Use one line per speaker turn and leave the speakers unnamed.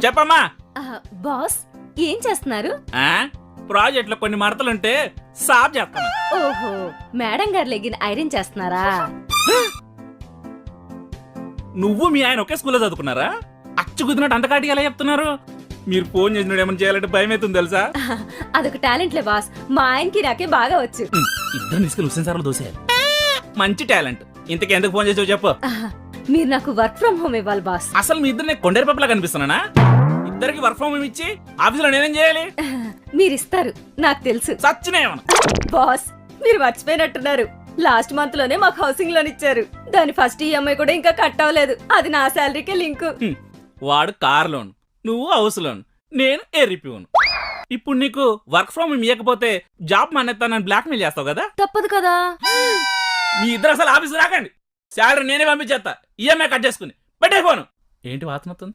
చెప్పమ్మా.
బాస్ ఏం చేస్తున్నారు?
ప్రాజెక్ట్ లో కొన్ని మడతలుంటే సాఫ్ చేస్తాను.
ఓహో, మేడం గారు లెగిన్ ఐరన్ చేస్తున్నారా?
నువ్వు మీ ఆయన ఒకే స్కూల్లో చదువుకున్నారా? అచ్చు కుదిరినట్టు అంతకాటి ఎలా చెప్తున్నారు? మీరు ఫోన్ చేసినప్పుడు ఏమైనా చేయాలంటే భయం అవుతుంది తెలుసా?
అదొక టాలెంట్లే బాస్, మా ఆయనకి నాకే బాగా వచ్చు.
ఇద్దరు తీసుకెళ్ళి హుస్సేన్ సార్లు దోసేయాలి. మంచి టాలెంట్. ఇంతకు ఎందుకు ఫోన్ చేసావు చెప్పు.
మీరు నాకు వర్క్ ఫ్రం హోమ్ ఇవ్వాలి బాస్.
అసలు మీ ఇద్దరు నేను కొండేరు పప్పులా కనిపిస్తున్నానా? ఇద్దరికి వర్క్ ఫ్రం హోమ్ ఇచ్చి ఆఫీసులో నేనేం చేయాలి?
మీరిస్తారు నాకు తెలుసు.
సచ్చినేమన్నా
బాస్ మీరు మర్చిపోయినట్టున్నారు, లాస్ట్ మంత్ లోనే మాకు హౌసింగ్ లోన్ ఇచ్చారు. దాని ఫస్ట్ ఈఎంఐ కూడా ఇంకా కట్ అవ్వలేదు. అది నా శాలరీకే లింక్.
వాడు కార్ లోన్, నువ్వు హౌస్ లోన్, నేను ఎర్రిపోను. ఇప్పుడు నీకు వర్క్ ఫ్రమ్ హోమ్ ఇవ్వకపోతే జాబ్ మానేస్తానని బ్లాక్ మెయిల్ చేస్తావు కదా?
తప్పదు కదా.
మీ ఇద్దరు అసలు ఆఫీసు రాకండి, శాలరీ నేనే పంపించేస్తా. ఈఎంఐ కట్ చేసుకుని పెట్టే ఫోను. ఏంటి వాసన వస్తుంది?